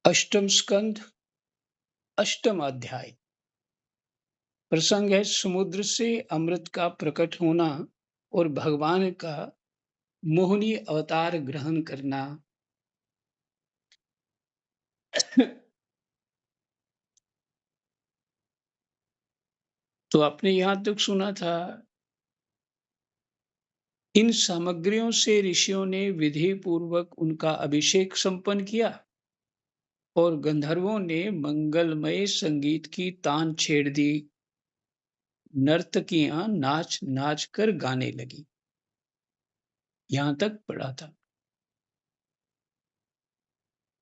अष्टम स्कंद, अष्टम अध्याय। प्रसंग है समुद्र से अमृत का प्रकट होना और भगवान का मोहिनी अवतार ग्रहण करना। तो आपने यहां तक सुना था, इन सामग्रियों से ऋषियों ने विधि पूर्वक उनका अभिषेक संपन्न किया और गंधर्वों ने मंगलमय संगीत की तान छेड़ दी। नर्तकियां नाच नाच कर गाने लगी। यहां तक पढ़ा था।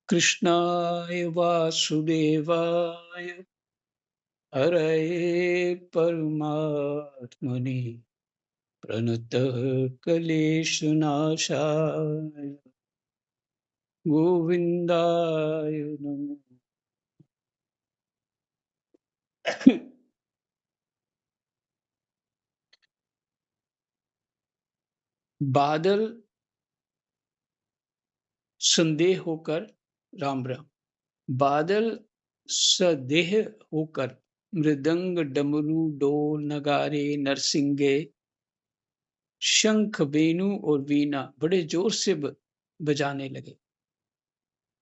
कृष्णाय वासुदेवाय हरये परमात्मने प्रणतः क्लेशनाशाय गोविंदाय नमः। बादल संदेह होकर, राम राम। बादल सदेह होकर मृदंग डमरू डोल नगारे नरसिंगे शंख वेणु और वीणा बड़े जोर से बजाने लगे।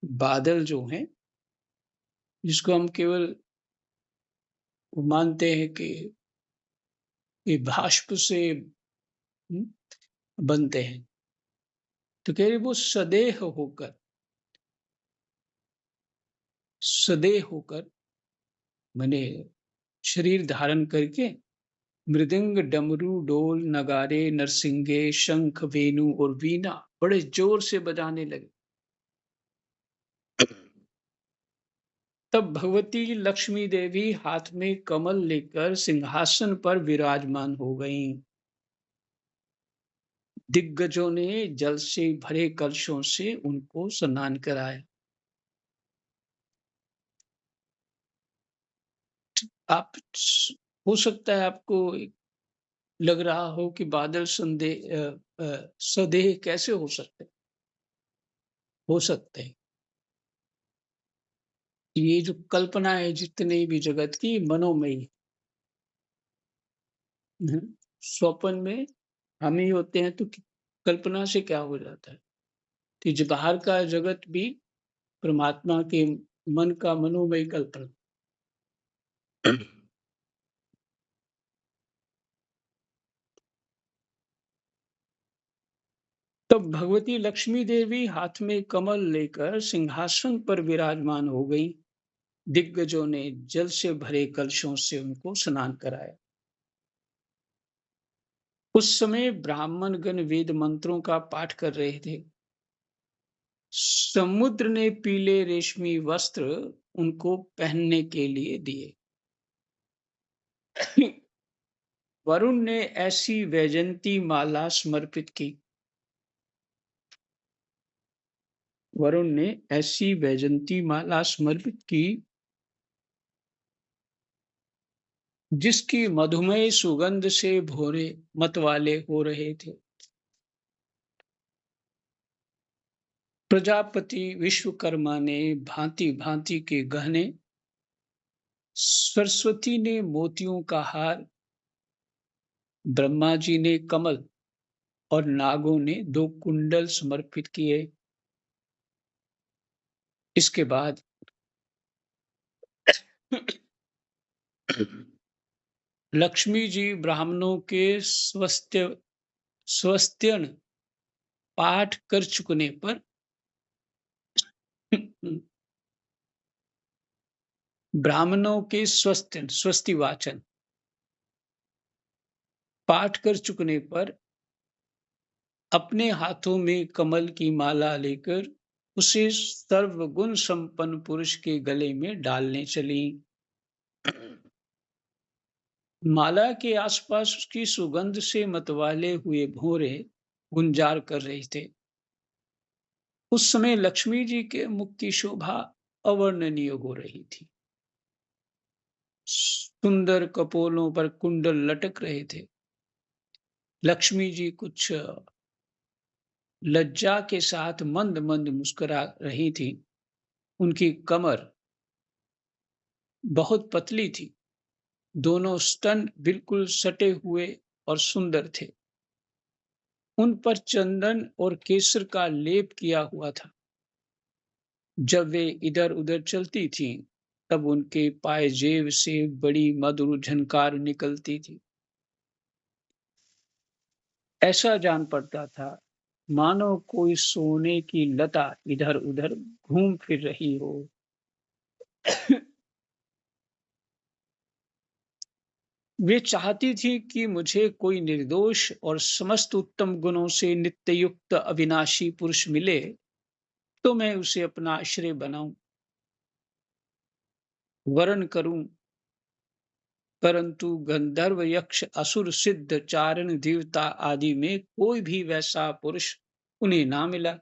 बादल जो हैं, जिसको हम केवल मानते हैं कि ये भाष्प से बनते हैं, तो कह रहे वो सदेह होकर माने शरीर धारण करके मृदंग डमरू डोल नगारे नरसिंगे शंख वेणु और वीणा बड़े जोर से बजाने लगे। तब भगवती लक्ष्मी देवी हाथ में कमल लेकर सिंहासन पर विराजमान हो गईं। दिग्गजों ने जल से भरे कलशों से उनको स्नान कराया। आप हो सकता है आपको लग रहा हो कि बादल सदेह कैसे हो सकते हैं। ये जो कल्पना है जितने भी जगत की मनोमयी, स्वप्न में हम ही होते हैं तो कल्पना से क्या हो जाता है। तो जो बाहर का जगत भी परमात्मा के मन का मनोमय कल्पना। तब भगवती लक्ष्मी देवी हाथ में कमल लेकर सिंहासन पर विराजमान हो गई। दिग्गजों ने जल से भरे कलशों से उनको स्नान कराया। उस समय ब्राह्मण गण वेद मंत्रों का पाठ कर रहे थे। समुद्र ने पीले रेशमी वस्त्र उनको पहनने के लिए दिए। वरुण ने ऐसी वैजंती माला समर्पित की। वरुण ने ऐसी वैजंती माला समर्पित की जिसकी मधुमय सुगंध से भोरे मतवाले हो रहे थे। प्रजापति विश्वकर्मा ने भांति भांति के गहने, सरस्वती ने मोतियों का हार, ब्रह्मा जी ने कमल और नागों ने 2 कुंडल समर्पित किए। इसके बाद लक्ष्मी जी ब्राह्मणों के स्वस्त्यन पाठ कर चुकने पर ब्राह्मणों के स्वस्ति वाचन पाठ कर चुकने पर अपने हाथों में कमल की माला लेकर उसे सर्वगुण संपन्न पुरुष के गले में डालने चली। माला के आसपास उसकी सुगंध से मतवाले हुए भौरे गुंजार कर रहे थे। उस समय लक्ष्मी जी के मुख की शोभा अवर्णनीय हो रही थी। सुंदर कपोलों पर कुंडल लटक रहे थे। लक्ष्मी जी कुछ लज्जा के साथ मंद-मंद मुस्कुरा रही थीं। उनकी कमर बहुत पतली थी। दोनों स्तन बिल्कुल सटे हुए और सुंदर थे। उन पर चंदन और केसर का लेप किया हुआ था। जब वे इधर-उधर चलती थीं, तब उनके पायजेब से बड़ी मधुर झनकार निकलती थी। ऐसा जान पड़ता था, मानो कोई सोने की लता इधर-उधर घूम फिर रही हो। वे चाहती थी कि मुझे कोई निर्दोष और समस्त उत्तम गुणों से नित्य युक्त अविनाशी पुरुष मिले, तो मैं उसे अपना आश्रय बनाऊं, वरण करूं। परंतु गंधर्व, यक्ष, असुर, सिद्ध, चारण, देवता आदि में कोई भी वैसा पुरुष उन्हें ना मिला।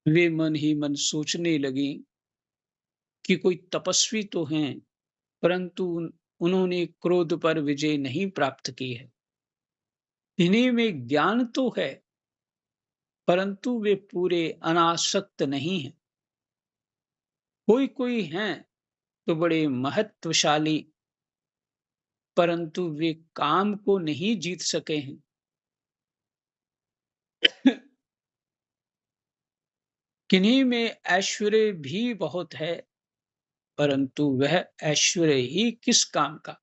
वे मन ही मन सोचने लगी कि कोई तपस्वी तो हैं, परंतु उन्होंने क्रोध पर विजय नहीं प्राप्त की है। इन्हीं में ज्ञान तो है, परंतु वे पूरे अनासक्त नहीं हैं। कोई कोई हैं तो बड़े महत्वशाली, परंतु वे काम को नहीं जीत सके हैं। किन्हीं में ऐश्वर्य भी बहुत है, परंतु वह ऐश्वर्य ही किस काम का।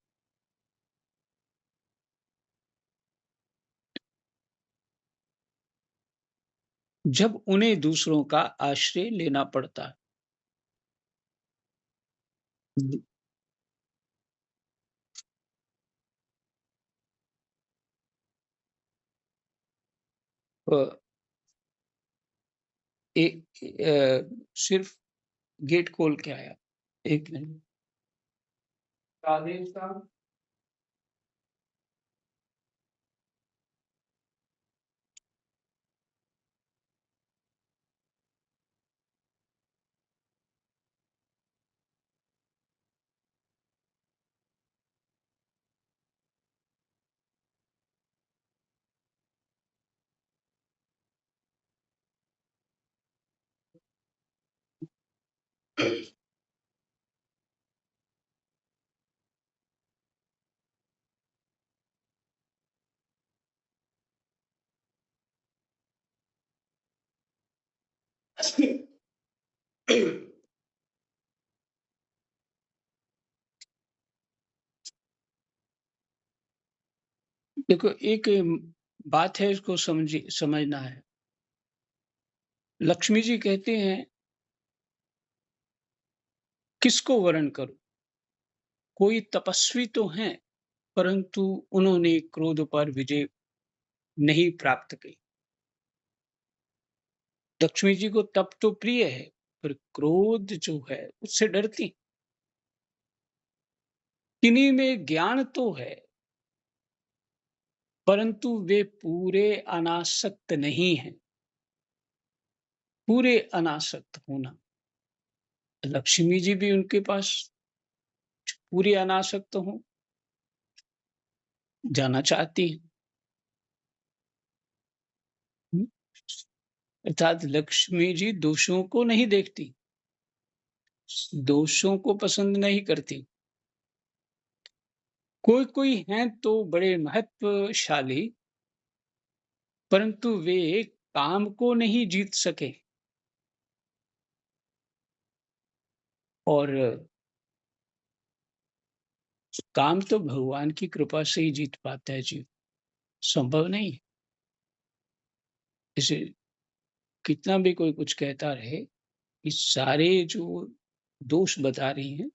जब उन्हें दूसरों का आश्रय लेना पड़ता है। अ, सिर्फ गेट खोल के आया। एक मिनट। राधेश साहब। देखो, एक बात है, इसको समझना है। लक्ष्मी जी कहते हैं, किसको वरण करूं? कोई तपस्वी तो हैं, परंतु उन्होंने क्रोध पर विजय नहीं प्राप्त की। लक्ष्मी जी को तप तो प्रिय है, पर क्रोध जो है उससे डरती। किन्हीं में ज्ञान तो है, परंतु वे पूरे अनासक्त नहीं हैं। पूरे अनासक्त होना, लक्ष्मी जी भी उनके पास पूरी अनासक्त हो जाना चाहती हैं। अर्थात लक्ष्मी जी दोषों को नहीं देखती, दोषों को पसंद नहीं करती। कोई कोई हैं तो बड़े महत्वशाली, परंतु वे काम को नहीं जीत सके। और काम तो भगवान की कृपा से ही जीत पाता है जीव, संभव नहीं है। इसे कितना भी कोई कुछ कहता रहे, इस सारे जो दोष बता रही हैं,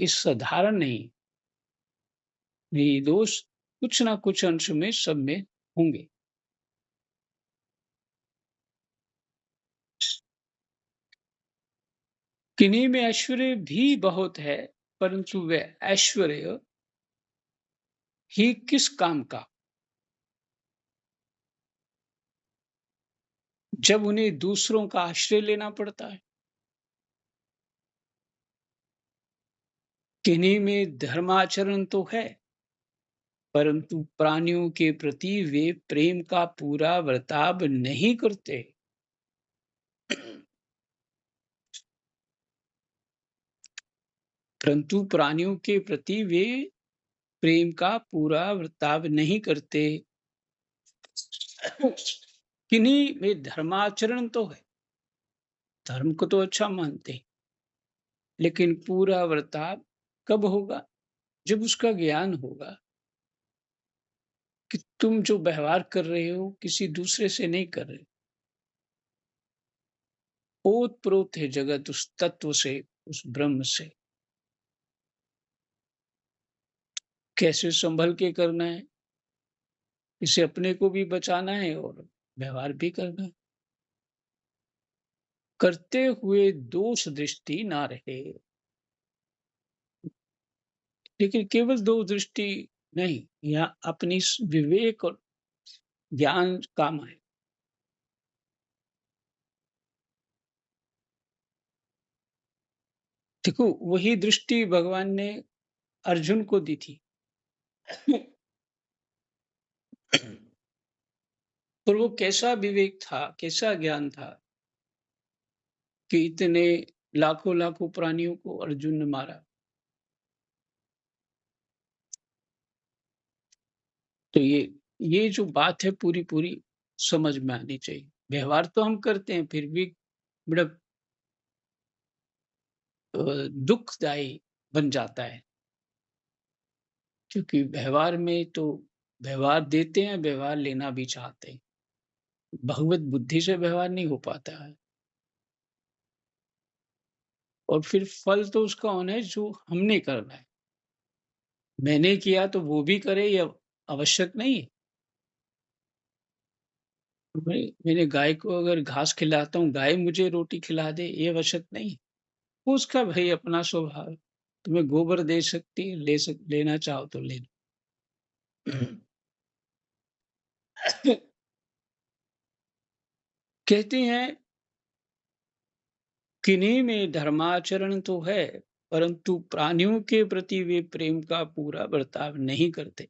ये साधारण नहीं। ये दोष कुछ ना कुछ अंश में सब में होंगे। किन्हीं में ऐश्वर्य भी बहुत है, परंतु वह ऐश्वर्य ही किस काम का, जब उन्हें दूसरों का आश्रय लेना पड़ता है। किन्हीं में धर्माचरण तो है, परंतु प्राणियों के प्रति वे प्रेम का पूरा बर्ताव नहीं करते। परंतु प्राणियों के प्रति वे प्रेम का पूरा बर्ताव नहीं करते। किन्हीं में धर्माचरण तो है, धर्म को तो अच्छा मानते हैं, लेकिन पूरा बर्ताव कब होगा? जब उसका ज्ञान होगा कि तुम जो व्यवहार कर रहे हो किसी दूसरे से नहीं कर रहे। ओत-प्रोत है जगत उस तत्व से, उस ब्रह्म से। कैसे संभल के करना है, इसे अपने को भी बचाना है और व्यवहार भी करना है। करते हुए दोष दृष्टि ना रहे। लेकिन केवल दो दृष्टि नहीं, यहाँ अपनी विवेक और ज्ञान काम आए। देखो वही दृष्टि भगवान ने अर्जुन को दी थी। और वो कैसा विवेक था, कैसा ज्ञान था कि इतने लाखों लाखों प्राणियों को अर्जुन ने मारा। तो ये जो बात है पूरी पूरी समझ में आनी चाहिए। व्यवहार तो हम करते हैं फिर भी बड़ा दुखदायी बन जाता है, क्योंकि व्यवहार में तो व्यवहार देते हैं, व्यवहार लेना भी चाहते हैं। भगवत बुद्धि से व्यवहार नहीं हो पाता है। और फिर फल तो उसका होना है जो हमने करना है। मैंने किया तो वो भी करे, ये आवश्यक नहीं है। मैंने गाय को अगर घास खिलाता हूँ, गाय मुझे रोटी खिला दे, ये आवश्यक नहीं है। वो उसका भई अपना स्वभाव है। तुम्हें गोबर दे सकती है, लेना चाहो तो ले लो। कहते हैं किन्हीं में धर्माचरण तो है, परंतु प्राणियों के प्रति वे प्रेम का पूरा बर्ताव नहीं करते।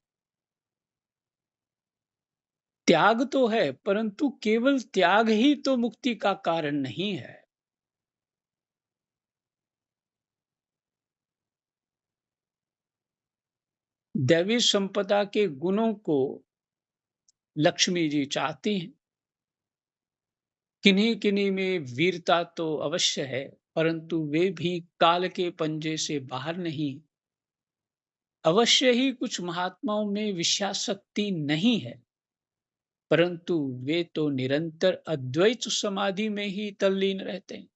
त्याग तो है, परंतु केवल त्याग ही तो मुक्ति का कारण नहीं है। दैवी संपदा के गुणों को लक्ष्मी जी चाहती हैं। किन्हीं किन्हीं में वीरता तो अवश्य है, परंतु वे भी काल के पंजे से बाहर नहीं। अवश्य ही कुछ महात्माओं में विषयाशक्ति नहीं है, परंतु वे तो निरंतर अद्वैत समाधि में ही तल्लीन रहते हैं।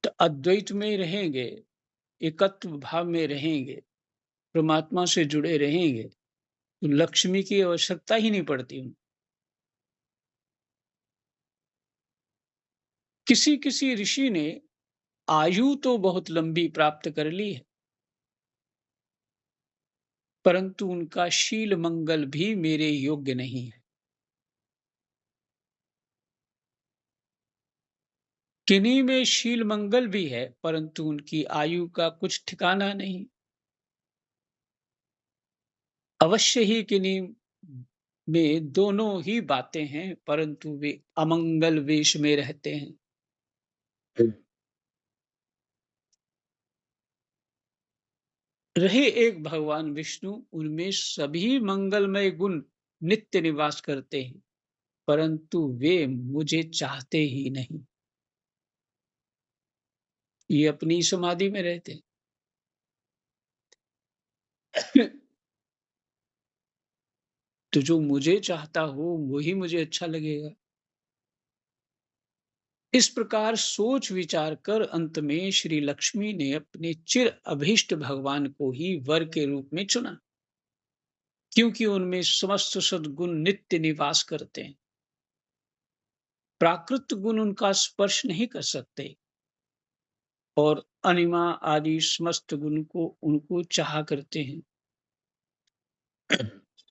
तो अद्वैत में रहेंगे, एकत्व भाव में रहेंगे, परमात्मा से जुड़े रहेंगे, तो लक्ष्मी की आवश्यकता ही नहीं पड़ती। किसी किसी ऋषि ने आयु तो बहुत लंबी प्राप्त कर ली है, परंतु उनका शील मंगल भी मेरे योग्य नहीं है। किन्हीं में शील मंगल भी है, परंतु उनकी आयु का कुछ ठिकाना नहीं। अवश्य ही किन्हीं में दोनों ही बातें हैं, परंतु वे अमंगल वेश में रहते हैं। रहे एक भगवान विष्णु, उनमें सभी मंगलमय गुण नित्य निवास करते हैं, परंतु वे मुझे चाहते ही नहीं। ये अपनी समाधि में रहते हैं। तो जो मुझे चाहता हो वही मुझे अच्छा लगेगा। इस प्रकार सोच विचार कर अंत में श्री लक्ष्मी ने अपने चिर अभीष्ट भगवान को ही वर के रूप में चुना, क्योंकि उनमें समस्त सद्गुण नित्य निवास करते हैं। प्राकृत गुण उनका स्पर्श नहीं कर सकते और अनिमा आदि समस्त गुण को उनको चाहा करते हैं,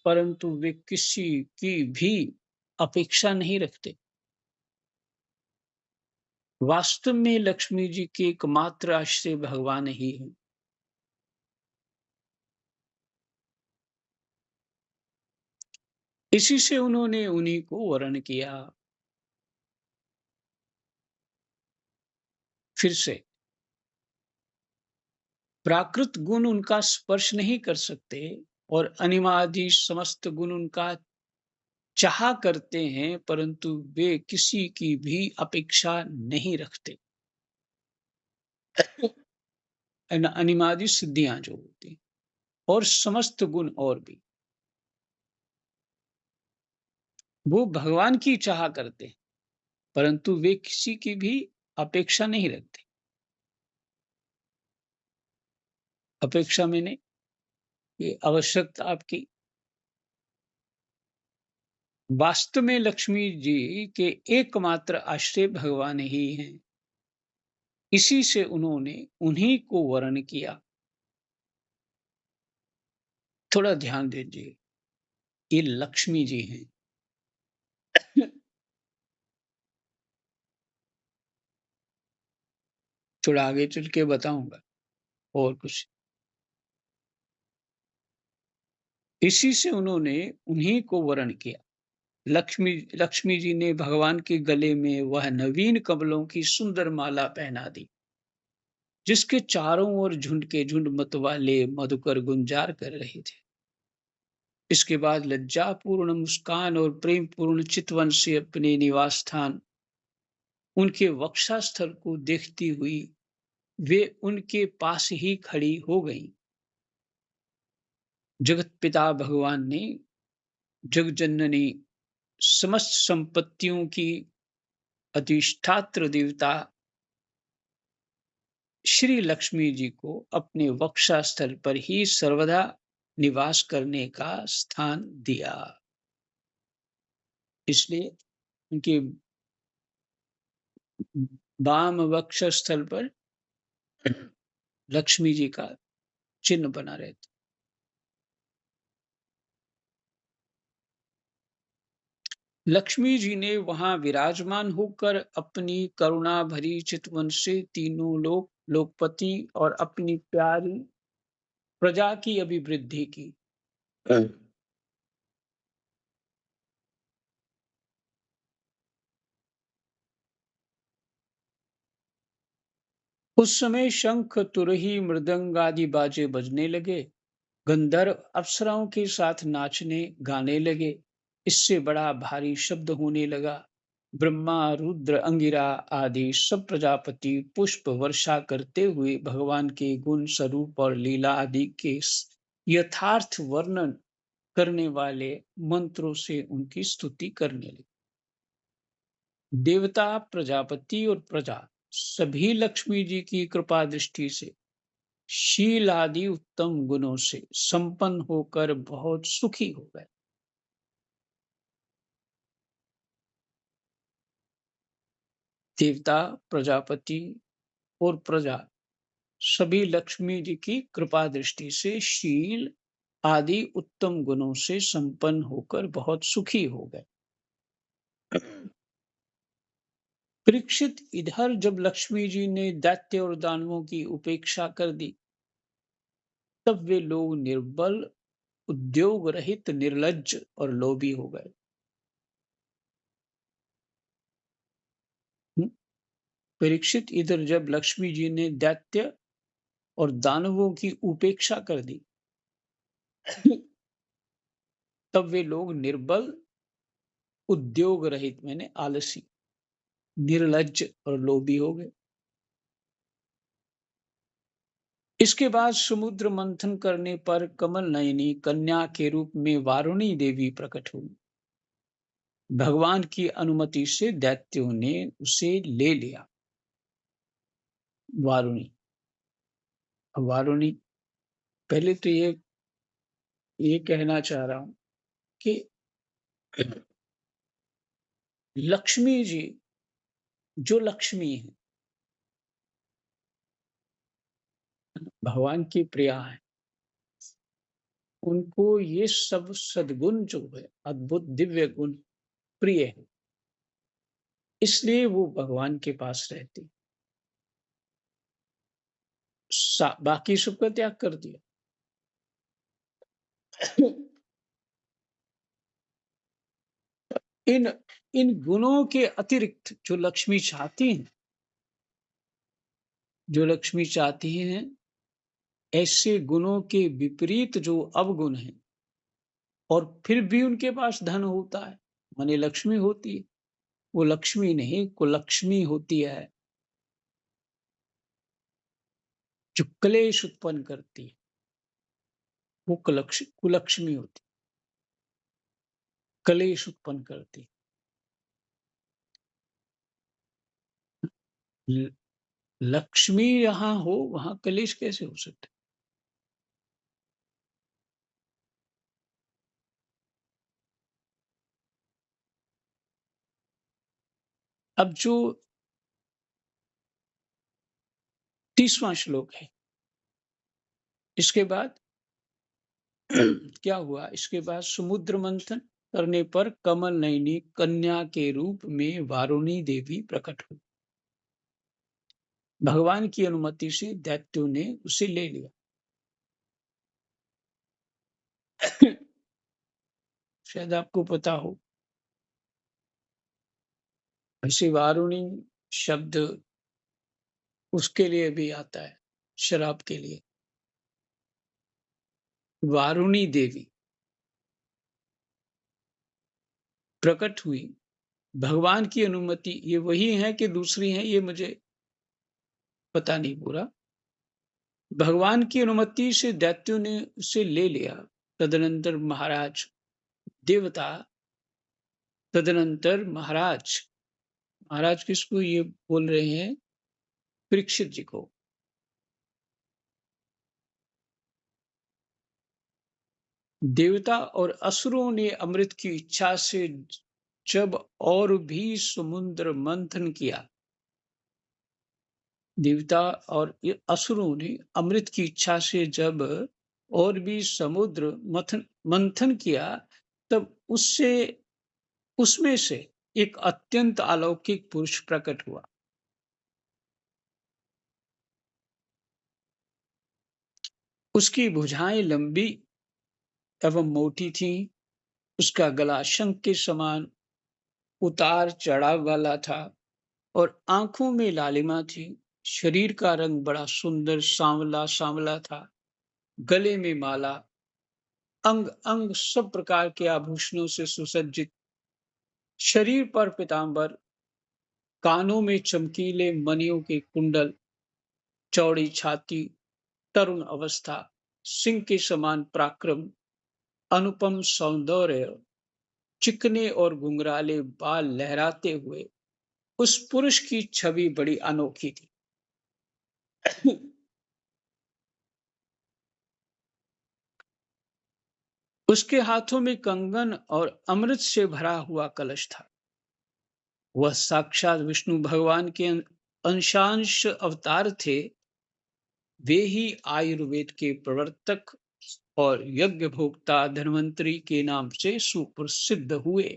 परंतु वे किसी की भी अपेक्षा नहीं रखते। वास्तव में लक्ष्मी जी के एकमात्र आश्रय भगवान ही हैं। इसी से उन्होंने उन्हीं को वरण किया। फिर से प्राकृत गुण उनका स्पर्श नहीं कर सकते और अनिमादि समस्त गुण उनका चाहा करते हैं, परंतु वे किसी की भी अपेक्षा नहीं रखते। अनिमादि सिद्धियां जो होती हैं और समस्त गुण और भी वो भगवान की चाह करते हैं, परंतु वे किसी की भी अपेक्षा नहीं रखते। अपेक्षा मैंने ये आवश्यकता आपकी। वास्तव में लक्ष्मी जी के एकमात्र आश्रय भगवान ही हैं। इसी से उन्होंने उन्हीं को वर्ण किया। थोड़ा ध्यान दीजिए, ये लक्ष्मी जी हैं। थोड़ा आगे चल के बताऊंगा और कुछ। इसी से उन्होंने उन्हीं को वर्ण किया। लक्ष्मी लक्ष्मी जी ने भगवान के गले में वह नवीन कमलों की सुंदर माला पहना दी, जिसके चारों ओर झुंड के झुंड मतवाले मधुकर गुंजार कर रहे थे। इसके बाद लज्जापूर्ण मुस्कान और प्रेम पूर्ण चितवन से अपने निवास स्थान उनके वक्षस्थल को देखती हुई वे उनके पास ही खड़ी हो गईं। जगत पिता भगवान ने जगजननी समस्त संपत्तियों की अधिष्ठात्र देवता श्री लक्ष्मी जी को अपने वक्षस्थल पर ही सर्वदा निवास करने का स्थान दिया। इसलिए उनके वाम वक्षस्थल पर लक्ष्मी जी का चिन्ह बना रहता। लक्ष्मी जी ने वहां विराजमान होकर अपनी करुणा भरी चितवन से तीनों लोक लोकपति और अपनी प्यारी प्रजा की अभिवृद्धि की। उस समय शंख तुरही मृदंग आदि बाजे बजने लगे। गंधर्व अप्सराओं के साथ नाचने गाने लगे। इससे बड़ा भारी शब्द होने लगा। ब्रह्मा रुद्र अंगिरा आदि सब प्रजापति पुष्प वर्षा करते हुए भगवान के गुण स्वरूप और लीला आदि के यथार्थ वर्णन करने वाले मंत्रों से उनकी स्तुति करने लगे। देवता प्रजापति और प्रजा सभी लक्ष्मी जी की कृपा दृष्टि से शील आदि उत्तम गुणों से संपन्न होकर बहुत सुखी हो गए। देवता प्रजापति और प्रजा सभी लक्ष्मी जी की कृपा दृष्टि से शील आदि उत्तम गुणों से संपन्न होकर बहुत सुखी हो गए। परीक्षित, इधर जब लक्ष्मी जी ने दैत्य और दानवों की उपेक्षा कर दी, तब वे लोग निर्बल, उद्योग रहित, निर्लज्ज और लोभी हो गए। परीक्षित, इधर जब लक्ष्मी जी ने दैत्य और दानवों की उपेक्षा कर दी, तब वे लोग निर्बल, उद्योग रहित मैंने आलसी, निर्लज्ज और लोभी हो गए। इसके बाद समुद्र मंथन करने पर कमल नयनी कन्या के रूप में वारुणी देवी प्रकट हुई। भगवान की अनुमति से दैत्यों ने उसे ले लिया। वारुणी, वारुणी, पहले तो ये कहना चाह रहा हूं कि लक्ष्मी जी जो लक्ष्मी है, भगवान की प्रिया है, उनको ये सब सद्गुण जो है, अद्भुत दिव्य गुण प्रिय है। इसलिए वो भगवान के पास रहती। बाकी सबका त्याग कर दिया। इन इन गुणों के अतिरिक्त जो लक्ष्मी चाहती हैं, ऐसे गुणों के विपरीत जो अवगुण हैं और फिर भी उनके पास धन होता है, माने लक्ष्मी होती है, वो लक्ष्मी नहीं कुलक्ष्मी होती है, जो क्लेश उत्पन्न करती है, वो कुलक्ष्मी होती है, क्लेश उत्पन्न करती है। लक्ष्मी यहाँ हो वहां कलेश कैसे हो सकते? अब जो 30वां श्लोक है, इसके बाद क्या हुआ? इसके बाद समुद्र मंथन करने पर कमल नयनी कन्या के रूप में वारुणी देवी प्रकट हुई। भगवान की अनुमति से दैत्यों ने उसे ले लिया। शायद आपको पता हो, ऐसे वारुणी शब्द उसके लिए भी आता है, शराब के लिए। वारुणी देवी प्रकट हुई। भगवान की अनुमति, ये वही है कि दूसरी है, ये मुझे पता नहीं पूरा। भगवान की अनुमति से दैत्यों ने उसे ले लिया। तदनंतर महाराज देवता तदनंतर महाराज महाराज किसको ये बोल रहे हैं? परीक्षित जी को। देवता और असुरों ने अमृत की इच्छा से जब और भी समुद्र मंथन किया, देवता और ये असुरों ने अमृत की इच्छा से जब और भी समुद्र मंथन किया, तब उससे उसमें से एक अत्यंत अलौकिक पुरुष प्रकट हुआ। उसकी भुजाएं लंबी एवं मोटी थीं, उसका गला शंख के समान उतार चढ़ाव वाला था और आंखों में लालिमा थी। शरीर का रंग बड़ा सुंदर सांवला सांवला था। गले में माला, अंग अंग सब प्रकार के आभूषणों से सुसज्जित, शरीर पर पीतांबर, कानों में चमकीले मणियों के कुंडल, चौड़ी छाती, तरुण अवस्था, सिंह के समान पराक्रम, अनुपम सौंदर्य, चिकने और घुंघराले बाल लहराते हुए उस पुरुष की छवि बड़ी अनोखी थी। उसके हाथों में कंगन और अमृत से भरा हुआ कलश था। वह साक्षात विष्णु भगवान के अंशांश अवतार थे। वे ही आयुर्वेद के प्रवर्तक और यज्ञ भोक्ता धन्वंतरी के नाम से सुप्रसिद्ध हुए।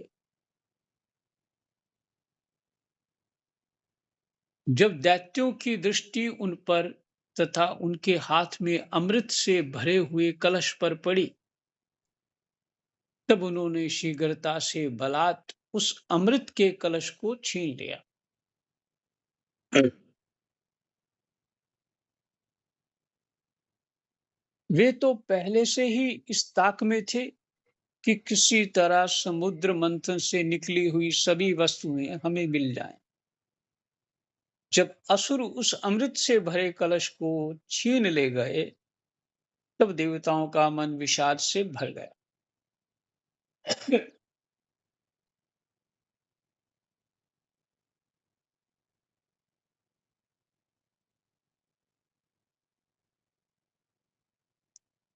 जब दैत्यों की दृष्टि उन पर तथा उनके हाथ में अमृत से भरे हुए कलश पर पड़ी, तब उन्होंने शीघ्रता से बलात् उस अमृत के कलश को छीन लिया। वे तो पहले से ही इस ताक में थे कि किसी तरह समुद्र मंथन से निकली हुई सभी वस्तुएं हमें मिल जाएं। जब असुर उस अमृत से भरे कलश को छीन ले गए, तब देवताओं का मन विषाद से भर गया।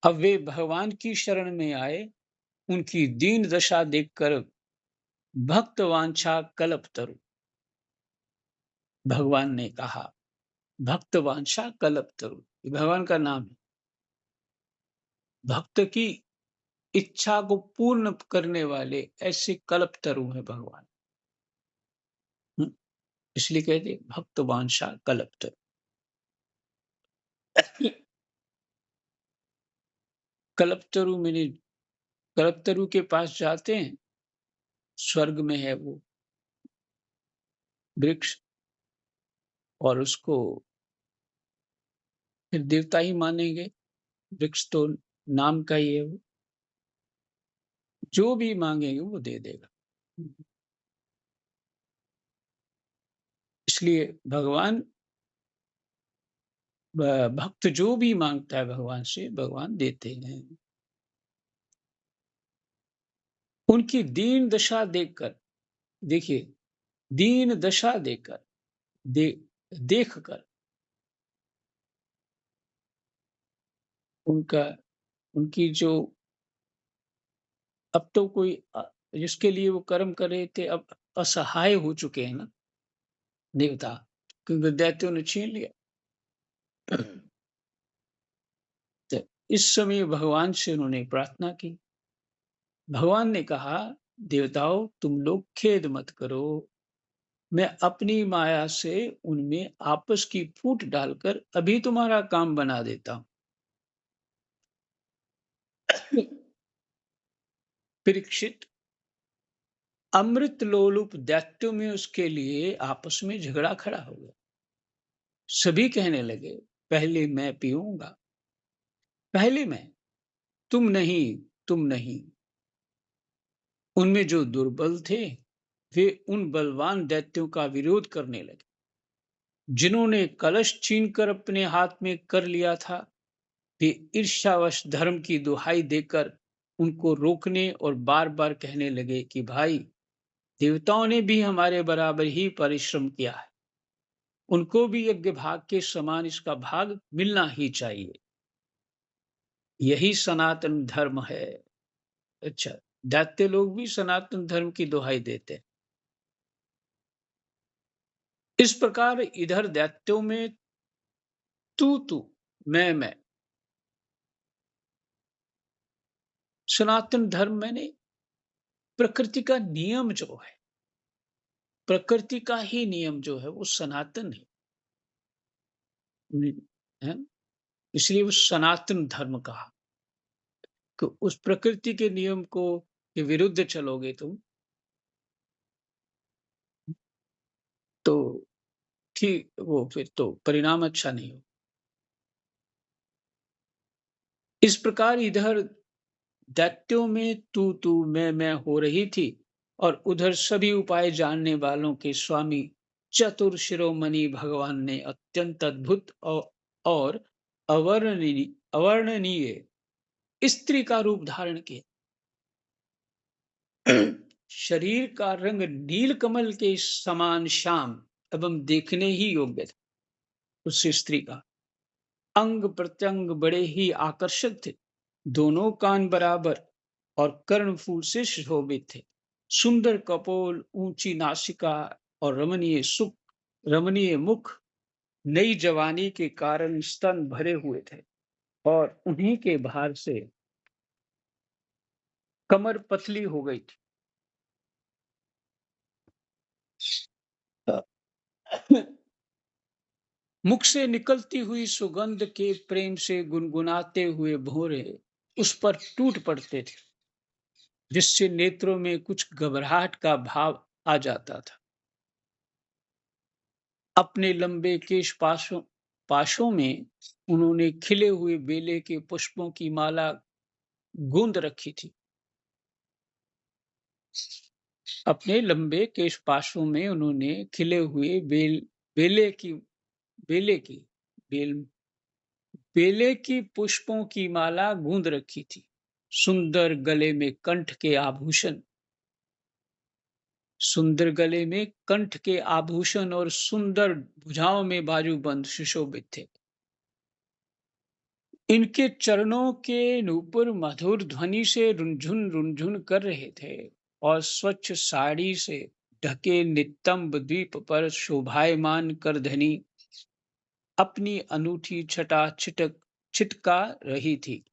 अब वे भगवान की शरण में आए। उनकी दीन दशा देखकर भक्त वांछा कल्प तरु, भगवान ने कहा। भक्त वांछा कल्प तरु, ये भगवान का नाम है। भक्त की इच्छा को पूर्ण करने वाले ऐसे कल्प तरु है भगवान। इसलिए कहते भक्तवान शाह कल्पतरु। कल्पतरु मैंने कल्पतरु के पास जाते हैं, स्वर्ग में है वो वृक्ष, और उसको फिर देवता ही मानेंगे, वृक्ष तो नाम का ही है वो, जो भी माँगेंगे वो दे देगा। इसलिए भगवान भक्त जो भी माँगता है भगवान से, भगवान देते हैं। उनकी दीन दशा देखकर, देखिए, दीन दशा देखकर, दे देखकर उनका उनकी जो, अब तो कोई जिसके लिए वो कर्म कर रहे थे, अब असहाय हो चुके हैं ना देवता, क्योंकि दैत्यों ने छीन लिया। तो इस समय भगवान से उन्होंने प्रार्थना की। भगवान ने कहा, देवताओं तुम लोग खेद मत करो, मैं अपनी माया से उनमें आपस की फूट डालकर अभी तुम्हारा काम बना देता हूं। परीक्षित, अमृत लोलुप दैत्यों में उसके लिए आपस में झगड़ा खड़ा हो गया। सभी कहने लगे, पहले मैं पीऊंगा, पहले मैं, तुम नहीं, तुम नहीं। उनमें जो दुर्बल थे, वे उन बलवान दैत्यों का विरोध करने लगे। जिन्होंने कलश छीनकर अपने हाथ में कर लिया था, वे ईर्ष्यावश धर्म की दुहाई देकर उनको रोकने और बार बार कहने लगे कि भाई, देवताओं ने भी हमारे बराबर ही परिश्रम किया है, उनको भी यज्ञ भाग के समान इसका भाग मिलना ही चाहिए, यही सनातन धर्म है। अच्छा, दैत्य लोग भी सनातन धर्म की दुहाई देते हैं। इस प्रकार इधर दैत्यों में तू मैं, सनातन धर्म मैंने प्रकृति का नियम जो है, प्रकृति का ही नियम जो है वो सनातन है। है? इसलिए वो सनातन धर्म कहा कि उस प्रकृति के नियम को के विरुद्ध चलोगे तुम, तो ठीक वो फिर तो परिणाम अच्छा नहीं हो। इस प्रकार इधर दैत्यों में तू मैं हो रही थी, और उधर सभी उपाय जानने वालों के स्वामी चतुर शिरोमणि भगवान ने अत्यंत अद्भुत और अवर्णनीय स्त्री का रूप धारण किया। शरीर का रंग नील कमल के समान श्याम एवं देखने ही योग्य था। उस स्त्री का अंग प्रत्यंग बड़े ही आकर्षक थे, दोनों कान बराबर और कर्णफूल से शोभित थे। सुंदर कपोल, ऊंची नासिका और रमणीय मुख, नई जवानी के कारण स्तन भरे हुए थे, और उन्हीं के भार से कमर पतली हो गई थी। मुख से निकलती हुई सुगंध के प्रेम से गुनगुनाते हुए भौरे उस पर टूट पड़ते थे, जिससे नेत्रों में कुछ घबराहट का भाव आ जाता था। अपने लंबे केश पाशों में उन्होंने खिले हुए बेले के पुष्पों की माला गूंद रखी थी। अपने लंबे केश पाशों में उन्होंने खिले हुए बेले की बेले की बेल बेले की पुष्पों की माला गूंद रखी थी। सुंदर गले में कंठ के आभूषण सुंदर गले में कंठ के आभूषण और सुंदर भुजाओं में बाजूबंद सुशोभित थे। इनके चरणों के नूपुर मधुर ध्वनि से रुंझुन रुंझुन कर रहे थे, और स्वच्छ साड़ी से ढके नितंब द्वीप पर शोभायमान करधनी अपनी अनूठी छटा छिटका रही थी।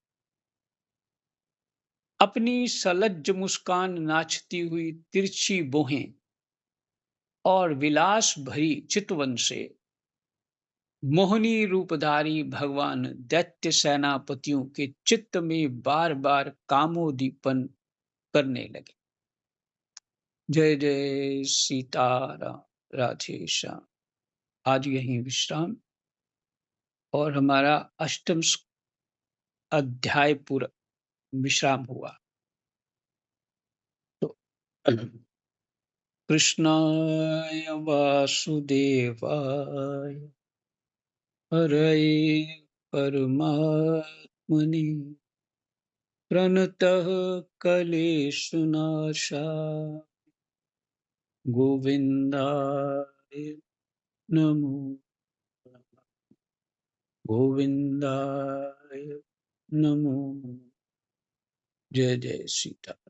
अपनी सलज्ज मुस्कान नाचती हुई तिरछी बोहें और विलास भरी चितवन से मोहिनी रूपधारी भगवान दैत्य सेनापतियों के चित्त में बार बार कामोदीपन करने लगे। जय जय सीताराम। राधे श्याम। आज यहीं विश्राम, और हमारा अष्टम अध्याय पूरा विश्राम हुआ। तो कृष्णाय वासुदेवाय हरये परमात्मने प्रणतः क्लेशनाशाय गोविन्दाय नमो गोविन्दाय नमो। जय जय सीता।